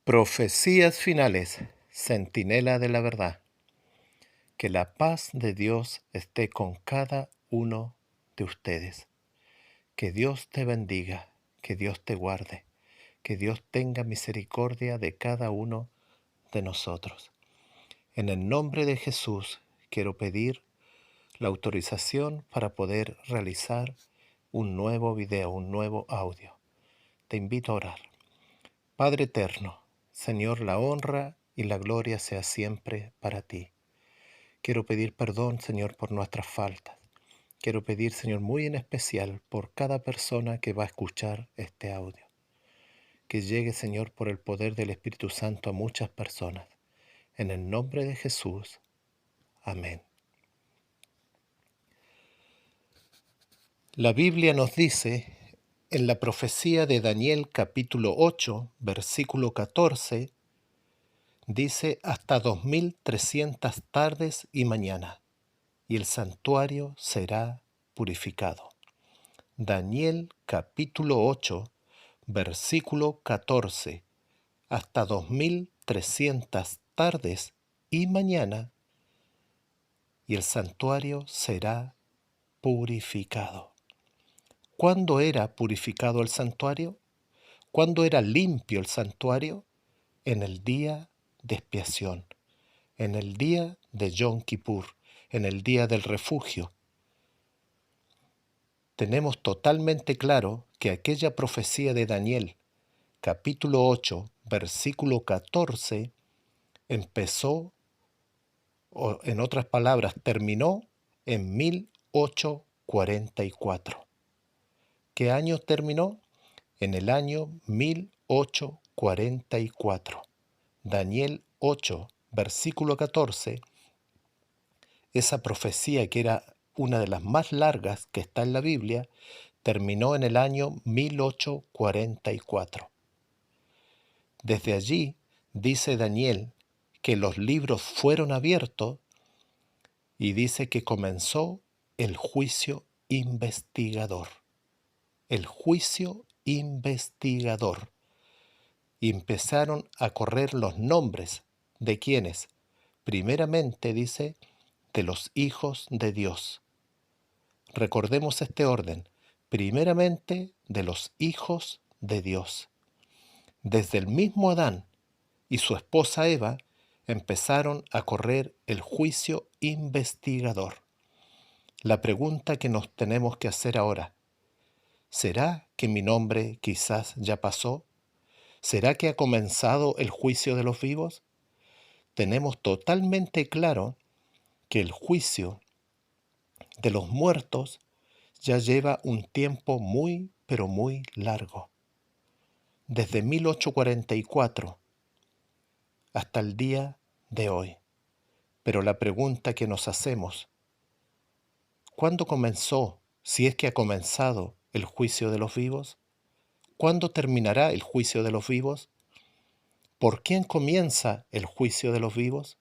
Profecías finales, centinela de la verdad. Que la paz de Dios esté con cada uno de ustedes. Que Dios te bendiga, que Dios te guarde, que Dios tenga misericordia de cada uno de nosotros. En el nombre de Jesús quiero pedir la autorización para poder realizar un nuevo video, un nuevo audio. Te invito a orar. Padre eterno, Señor, la honra y la gloria sea siempre para ti. Quiero pedir perdón, Señor, por nuestras faltas. Quiero pedir, Señor, muy en especial por cada persona que va a escuchar este audio. Que llegue, Señor, por el poder del Espíritu Santo a muchas personas. En el nombre de Jesús. Amén. La Biblia nos dice en la profecía de Daniel capítulo 8, versículo 14, dice hasta 2300 tardes y mañana, y el santuario será purificado. Daniel capítulo 8, versículo 14, hasta 2300 tardes y mañana, y el santuario será purificado. ¿Cuándo era purificado el santuario? ¿Cuándo era limpio el santuario? En el día de expiación, en el día de Yom Kippur, en el día del refugio. Tenemos totalmente claro que aquella profecía de Daniel, capítulo 8, versículo 14, empezó, o en otras palabras, terminó en 1844. ¿Qué año terminó? En el año 1844. Daniel 8, versículo 14, esa profecía que era una de las más largas que está en la Biblia, terminó en el año 1844. Desde allí, dice Daniel, que los libros fueron abiertos y dice que comenzó el juicio investigador. El juicio investigador. Y empezaron a correr los nombres de quienes, primeramente dice, de los hijos de Dios. Recordemos este orden, primeramente de los hijos de Dios. Desde el mismo Adán y su esposa Eva empezaron a correr el juicio investigador. La pregunta que nos tenemos que hacer ahora, ¿será que mi nombre quizás ya pasó? ¿Será que ha comenzado el juicio de los vivos? Tenemos totalmente claro que el juicio de los muertos ya lleva un tiempo muy, pero muy largo. Desde 1844 hasta el día de hoy. Pero la pregunta que nos hacemos, ¿cuándo comenzó, si es que ha comenzado, el juicio de los vivos? ¿Cuándo terminará el juicio de los vivos? ¿Por quién comienza el juicio de los vivos?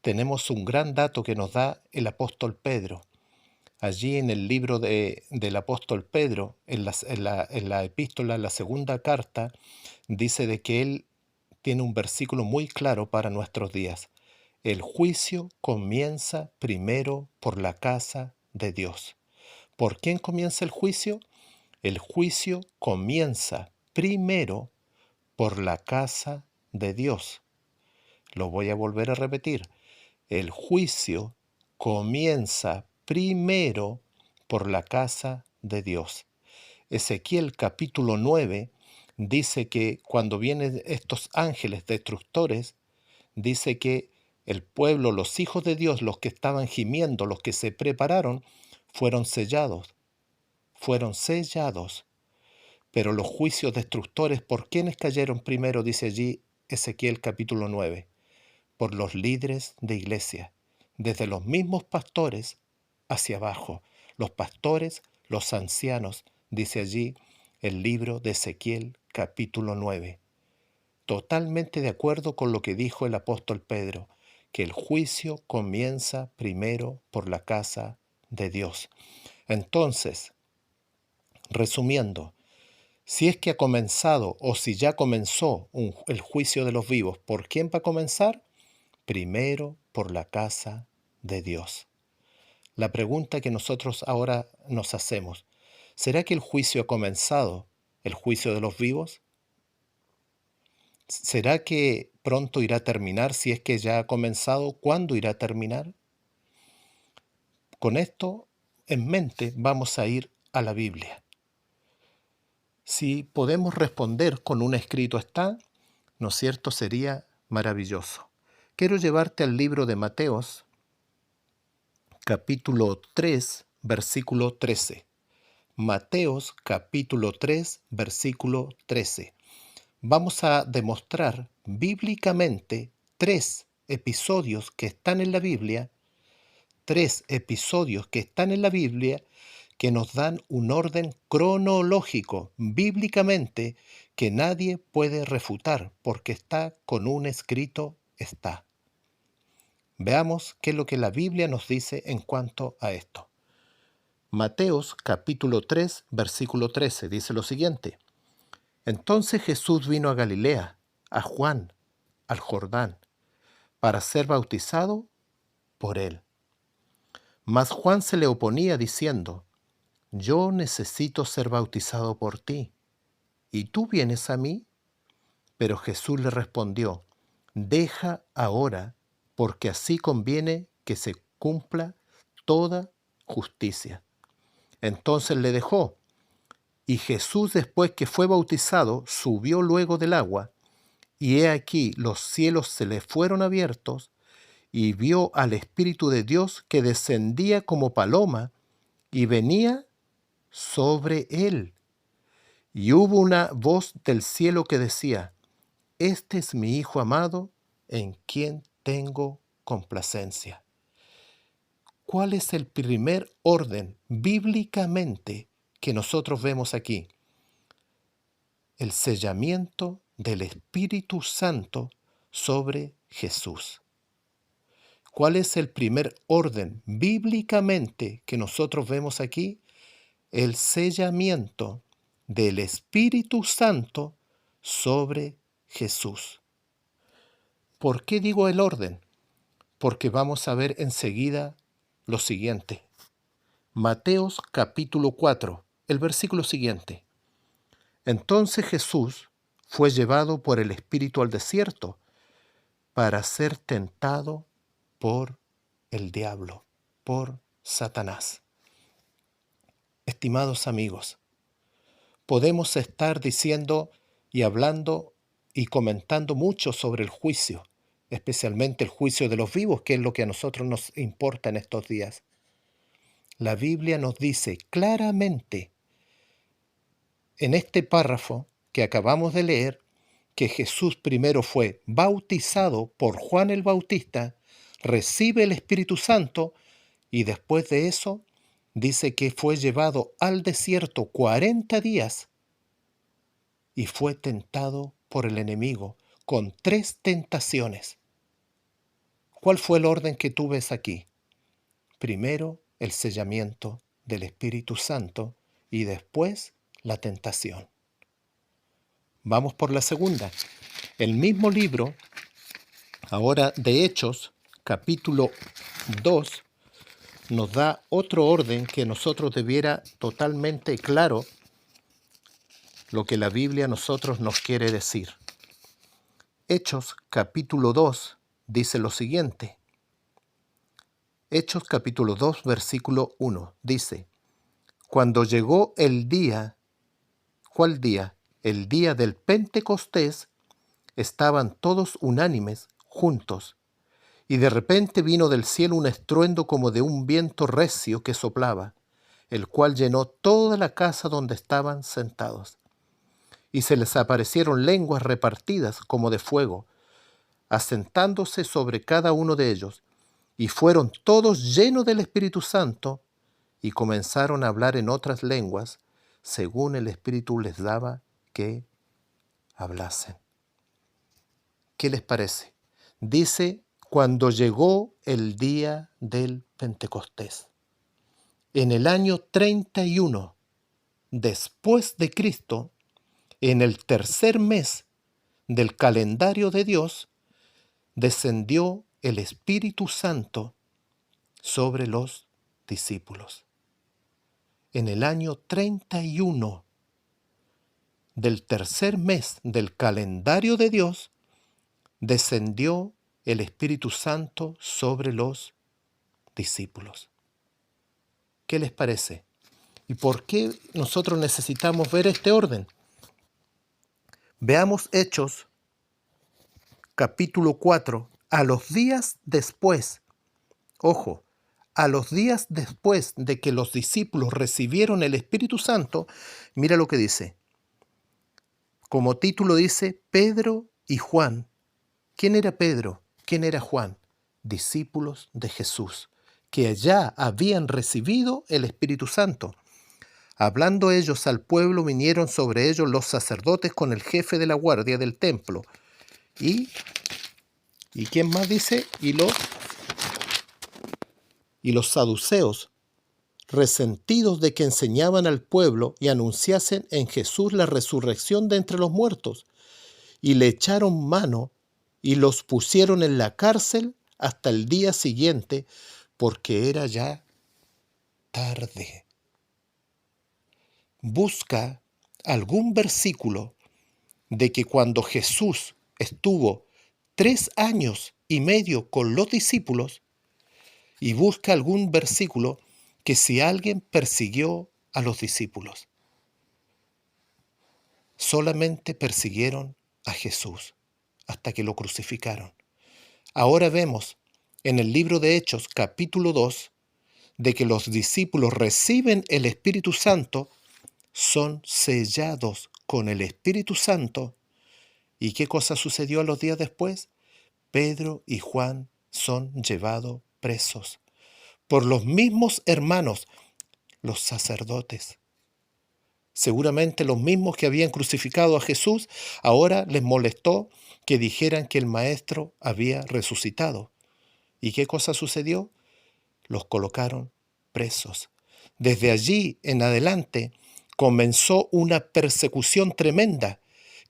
Tenemos un gran dato que nos da el apóstol Pedro. Allí en el libro del apóstol Pedro, en la epístola, la segunda carta, dice de que él tiene un versículo muy claro para nuestros días. El juicio comienza primero por la casa de Dios. ¿Por quién comienza el juicio? El juicio comienza primero por la casa de Dios. Lo voy a volver a repetir. El juicio comienza primero por la casa de Dios. Ezequiel capítulo 9 dice que cuando vienen estos ángeles destructores, dice que el pueblo, los hijos de Dios, los que estaban gimiendo, los que se prepararon, fueron sellados. Fueron sellados. Pero los juicios destructores, ¿por quiénes cayeron primero? Dice allí Ezequiel capítulo 9. Por los líderes de iglesia, desde los mismos pastores hacia abajo. Los pastores, los ancianos, dice allí el libro de Ezequiel capítulo 9. Totalmente de acuerdo con lo que dijo el apóstol Pedro, que el juicio comienza primero por la casa de Dios. Entonces, resumiendo, Si es que ha comenzado o si ya comenzó el juicio de los vivos, ¿por quién va a comenzar? Primero por la casa de Dios. La pregunta que nosotros ahora nos hacemos, ¿será que el juicio ha comenzado, el juicio de los vivos? ¿Será que pronto irá a terminar? Si es que ya ha comenzado, ¿cuándo irá a terminar? Con esto en mente vamos a ir a la Biblia. Si podemos responder con un escrito está, ¿no es cierto? Sería maravilloso. Quiero llevarte al libro de Mateos, capítulo 3, versículo 13. Mateos, capítulo 3, versículo 13. Vamos a demostrar bíblicamente tres episodios que están en la Biblia, que nos dan un orden cronológico bíblicamente que nadie puede refutar porque está con un escrito está. Veamos qué es lo que la Biblia nos dice en cuanto a esto. Mateos capítulo 3, versículo 13 dice lo siguiente. Entonces Jesús vino a Galilea, a Juan, al Jordán, para ser bautizado por él. Mas Juan se le oponía diciendo, yo necesito ser bautizado por ti, ¿y tú vienes a mí? Pero Jesús le respondió, deja ahora, porque así conviene que se cumpla toda justicia. Entonces le dejó, y Jesús después que fue bautizado, subió luego del agua, y he aquí los cielos se le fueron abiertos, y vio al Espíritu de Dios que descendía como paloma, y venía sobre él. Y hubo una voz del cielo que decía, este es mi Hijo amado, en quien tengo complacencia. ¿Cuál es el primer orden bíblicamente que nosotros vemos aquí? El sellamiento del Espíritu Santo sobre Jesús. ¿Cuál es el primer orden bíblicamente que nosotros vemos aquí? El sellamiento del Espíritu Santo sobre Jesús. ¿Por qué digo el orden? Porque vamos a ver enseguida lo siguiente. Mateos capítulo 4, el versículo siguiente. Entonces Jesús fue llevado por el Espíritu al desierto para ser tentado por el diablo, por Satanás. Estimados amigos, podemos estar diciendo y hablando y comentando mucho sobre el juicio, especialmente el juicio de los vivos, que es lo que a nosotros nos importa en estos días. La Biblia nos dice claramente en este párrafo que acabamos de leer que Jesús primero fue bautizado por Juan el Bautista, recibe el Espíritu Santo y después de eso dice que fue llevado al desierto 40 días y fue tentado por el enemigo con 3 tentaciones. ¿Cuál fue el orden que tú ves aquí? Primero el sellamiento del Espíritu Santo y después la tentación. Vamos por la segunda. El mismo libro, ahora de Hechos, capítulo 2, nos da otro orden que nosotros debiera totalmente claro lo que la Biblia a nosotros nos quiere decir. Hechos capítulo 2 dice lo siguiente. Hechos capítulo 2 versículo 1 dice, cuando llegó el día, ¿cuál día? El día del Pentecostés, estaban todos unánimes, juntos, y de repente vino del cielo un estruendo como de un viento recio que soplaba, el cual llenó toda la casa donde estaban sentados. Y se les aparecieron lenguas repartidas como de fuego, asentándose sobre cada uno de ellos, y fueron todos llenos del Espíritu Santo, y comenzaron a hablar en otras lenguas, según el Espíritu les daba que hablasen. ¿Qué les parece? Dice, cuando llegó el día del Pentecostés. En el año 31 después de Cristo, en el tercer mes del calendario de Dios, descendió el Espíritu Santo sobre los discípulos. En el año 31 del tercer mes del calendario de Dios, descendió el Espíritu Santo sobre los discípulos. ¿Qué les parece? ¿Y por qué nosotros necesitamos ver este orden? Veamos Hechos, capítulo 4, a los días después, ojo, a los días después de que los discípulos recibieron el Espíritu Santo, mira lo que dice. Como título dice, Pedro y Juan. ¿Quién era Pedro? ¿Quién era Juan? Discípulos de Jesús, que ya habían recibido el Espíritu Santo. Hablando ellos al pueblo, vinieron sobre ellos los sacerdotes con el jefe de la guardia del templo. ¿Y quién más dice? Y los saduceos, resentidos de que enseñaban al pueblo y anunciasen en Jesús la resurrección de entre los muertos, y le echaron mano y los pusieron en la cárcel hasta el día siguiente, porque era ya tarde. Busca algún versículo de que cuando Jesús estuvo 3 años y medio con los discípulos, y busca algún versículo que si alguien persiguió a los discípulos. Solamente persiguieron a Jesús hasta que lo crucificaron. Ahora vemos en el libro de Hechos, capítulo 2, de que los discípulos reciben el Espíritu Santo, son sellados con el Espíritu Santo. ¿Y qué cosa sucedió a los días después? Pedro y Juan son llevados presos por los mismos hermanos, los sacerdotes. Seguramente los mismos que habían crucificado a Jesús, ahora les molestó que dijeran que el Maestro había resucitado. ¿Y qué cosa sucedió? Los colocaron presos. Desde allí en adelante comenzó una persecución tremenda,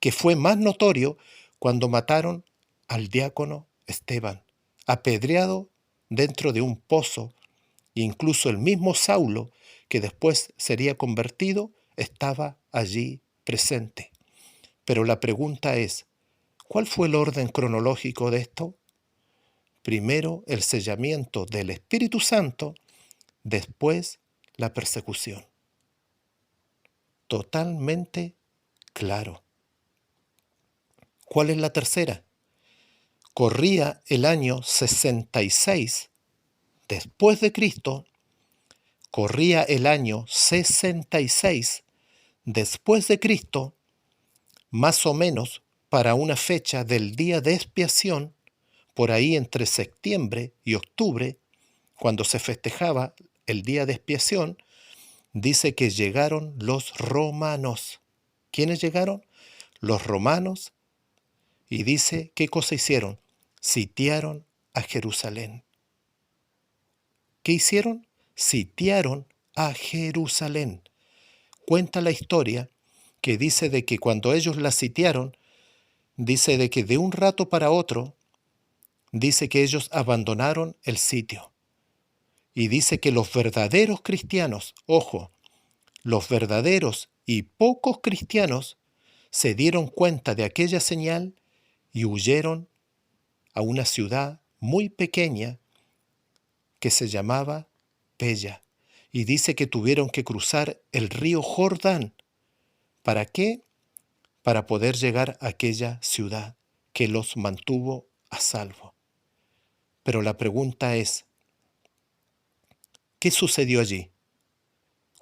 que fue más notorio cuando mataron al diácono Esteban, apedreado dentro de un pozo. Incluso el mismo Saulo, que después sería convertido, estaba allí presente. Pero la pregunta es, ¿cuál fue el orden cronológico de esto? Primero el sellamiento del Espíritu Santo, después la persecución. Totalmente claro. ¿Cuál es la tercera? Corría el año 66 después de Cristo, corría el año 66 después de Cristo, más o menos para una fecha del día de expiación, por ahí entre septiembre y octubre, cuando se festejaba el día de expiación, dice que llegaron los romanos. ¿Quiénes llegaron? Los romanos. Y dice, ¿qué cosa hicieron? Sitiaron a Jerusalén. ¿Qué hicieron? Sitiaron a Jerusalén. Cuenta la historia que dice de que cuando ellos la sitiaron, dice de que de un rato para otro, dice que ellos abandonaron el sitio. Y dice que los verdaderos cristianos, ojo, los verdaderos y pocos cristianos se dieron cuenta de aquella señal y huyeron a una ciudad muy pequeña que se llamaba Pella. Y dice que tuvieron que cruzar el río Jordán. ¿Para qué? Para poder llegar a aquella ciudad que los mantuvo a salvo. Pero la pregunta es, ¿qué sucedió allí?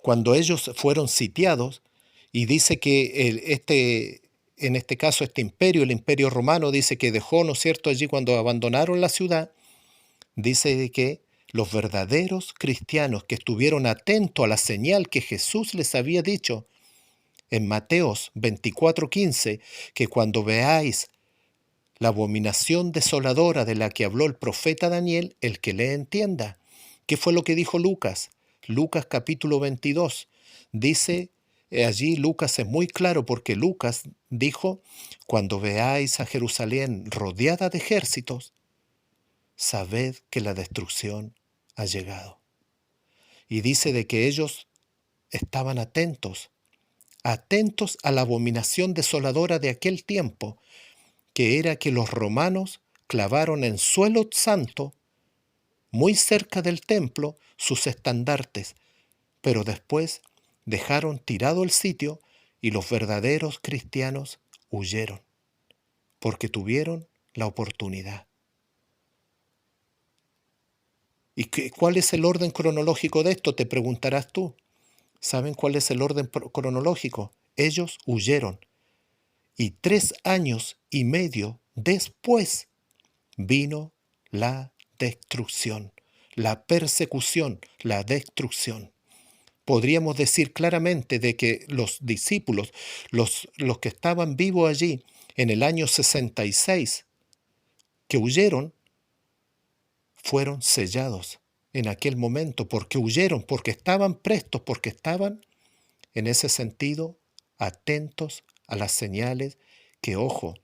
Cuando ellos fueron sitiados, y dice que en este caso este imperio, el imperio romano, dice que dejó, ¿no es cierto?, allí cuando abandonaron la ciudad, dice de que los verdaderos cristianos que estuvieron atentos a la señal que Jesús les había dicho en Mateos 24:15, que cuando veáis la abominación desoladora de la que habló el profeta Daniel, el que le entienda. ¿Qué fue lo que dijo Lucas? Lucas capítulo 22 dice Allí Lucas es muy claro porque Lucas dijo, cuando veáis a Jerusalén rodeada de ejércitos, sabed que la destrucción ha llegado. Y dice de que ellos estaban atentos a la abominación desoladora de aquel tiempo, que era que los romanos clavaron en suelo santo, muy cerca del templo, sus estandartes, pero después dejaron tirado el sitio y los verdaderos cristianos huyeron, porque tuvieron la oportunidad. ¿Y cuál es el orden cronológico de esto? Te preguntarás tú. ¿Saben cuál es el orden cronológico? Ellos huyeron. Y 3 años y medio después vino la destrucción, la persecución, la destrucción. Podríamos decir claramente de que los discípulos, los que estaban vivos allí en el año 66, que huyeron, fueron sellados en aquel momento, porque huyeron, porque estaban prestos, porque estaban, en ese sentido, atentos a las señales que, ojo,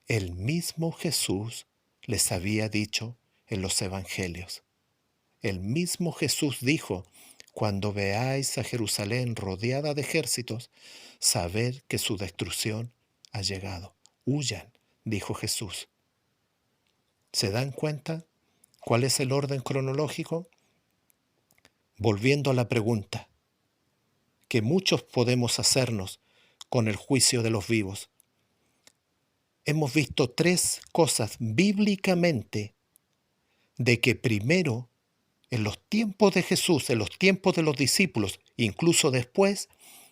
el mismo Jesús les había dicho en los evangelios. El mismo Jesús dijo, cuando veáis a Jerusalén rodeada de ejércitos, sabed que su destrucción ha llegado. Huyan, dijo Jesús. ¿Se dan cuenta cuál es el orden cronológico? Volviendo a la pregunta que muchos podemos hacernos con el juicio de los vivos. Hemos visto 3 cosas bíblicamente de que primero, en los tiempos de Jesús, en los tiempos de los discípulos, incluso después,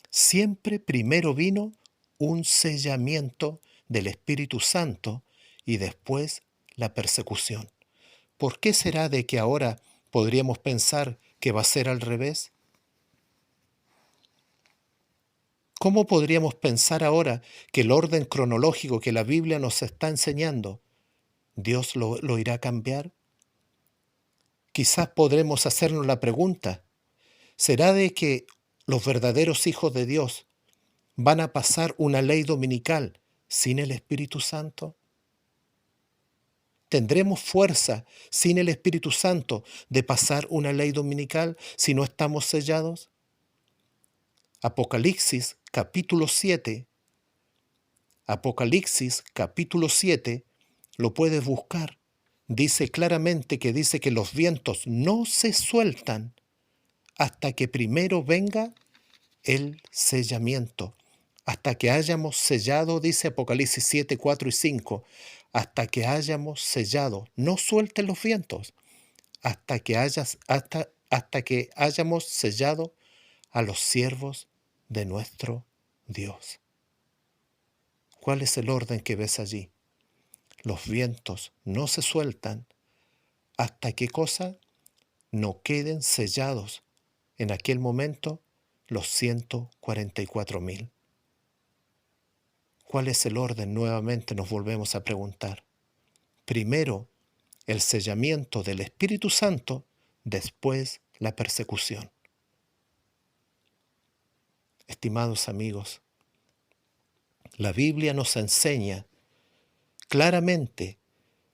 siempre primero vino un sellamiento del Espíritu Santo y después la persecución. ¿Por qué será de que ahora podríamos pensar que va a ser al revés? ¿Cómo podríamos pensar ahora que el orden cronológico que la Biblia nos está enseñando, Dios lo irá a cambiar? Quizás podremos hacernos la pregunta, ¿será de que los verdaderos hijos de Dios van a pasar una ley dominical sin el Espíritu Santo? ¿Tendremos fuerza sin el Espíritu Santo de pasar una ley dominical si no estamos sellados? Apocalipsis capítulo 7, Apocalipsis capítulo 7, lo puedes buscar. Dice claramente que los vientos no se sueltan hasta que primero venga el sellamiento, hasta que hayamos sellado, dice Apocalipsis 7, 4 y 5, hasta que hayamos sellado, no suelten los vientos, hasta que hayamos sellado a los siervos de nuestro Dios. ¿Cuál es el orden que ves allí? Los vientos no se sueltan hasta que cosa no queden sellados en aquel momento los 144.000. ¿Cuál es el orden? Nuevamente nos volvemos a preguntar. Primero, el sellamiento del Espíritu Santo, después la persecución. Estimados amigos, la Biblia nos enseña claramente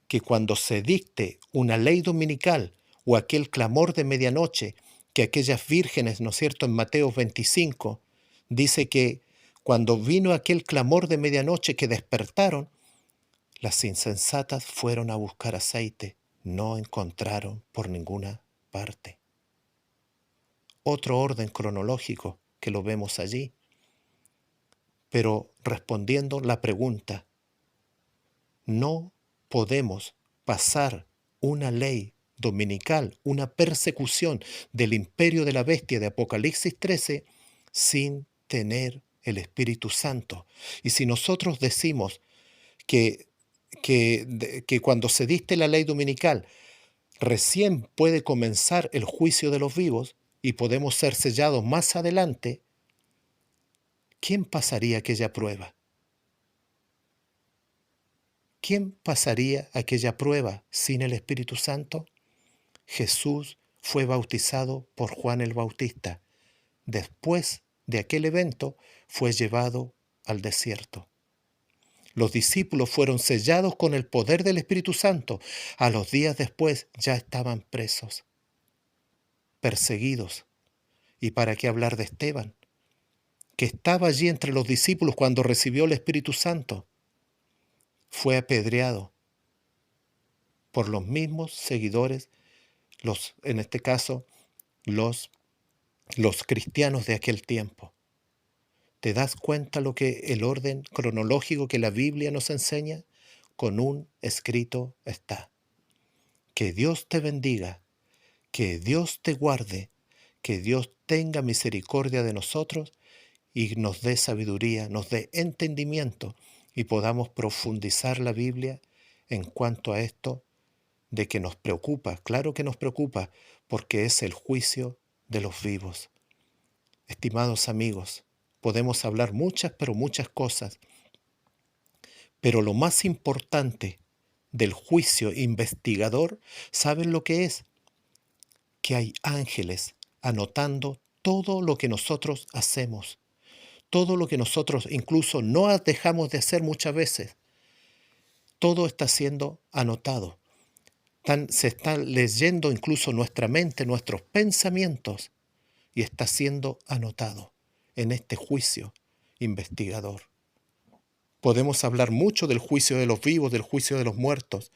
que cuando se dicte una ley dominical o aquel clamor de medianoche, que aquellas vírgenes, ¿no es cierto?, en Mateo 25, dice que cuando vino aquel clamor de medianoche que despertaron, las insensatas fueron a buscar aceite, no encontraron por ninguna parte. Otro orden cronológico que lo vemos allí, pero respondiendo la pregunta, no podemos pasar una ley dominical, una persecución del imperio de la bestia de Apocalipsis 13 sin tener el Espíritu Santo. Y si nosotros decimos que cuando se dicte la ley dominical recién puede comenzar el juicio de los vivos y podemos ser sellados más adelante, ¿quién pasaría aquella prueba? ¿Quién pasaría aquella prueba sin el Espíritu Santo? Jesús fue bautizado por Juan el Bautista. Después de aquel evento fue llevado al desierto. Los discípulos fueron sellados con el poder del Espíritu Santo. A los días después ya estaban presos, perseguidos. ¿Y para qué hablar de Esteban, que estaba allí entre los discípulos cuando recibió el Espíritu Santo? Fue apedreado por los mismos seguidores, en este caso, los cristianos de aquel tiempo. ¿Te das cuenta lo que el orden cronológico que la Biblia nos enseña? Con un escrito está. Que Dios te bendiga, que Dios te guarde, que Dios tenga misericordia de nosotros y nos dé sabiduría, nos dé entendimiento y podamos profundizar la Biblia en cuanto a esto de que nos preocupa. Claro que nos preocupa porque es el juicio de los vivos. Estimados amigos, podemos hablar muchas, pero muchas cosas, pero lo más importante del juicio investigador, ¿saben lo que es? Que hay ángeles anotando todo lo que nosotros hacemos, todo lo que nosotros incluso no dejamos de hacer muchas veces. Todo está siendo anotado. Se está leyendo incluso nuestra mente, nuestros pensamientos, y está siendo anotado en este juicio investigador. Podemos hablar mucho del juicio de los vivos, del juicio de los muertos,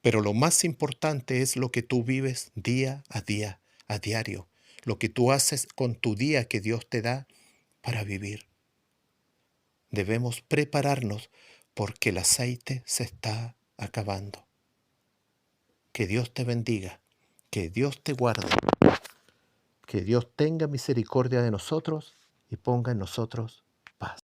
pero lo más importante es lo que tú vives día a día, a diario, lo que tú haces con tu día que Dios te da para vivir. Debemos prepararnos porque el aceite se está acabando. Que Dios te bendiga, que Dios te guarde, que Dios tenga misericordia de nosotros y ponga en nosotros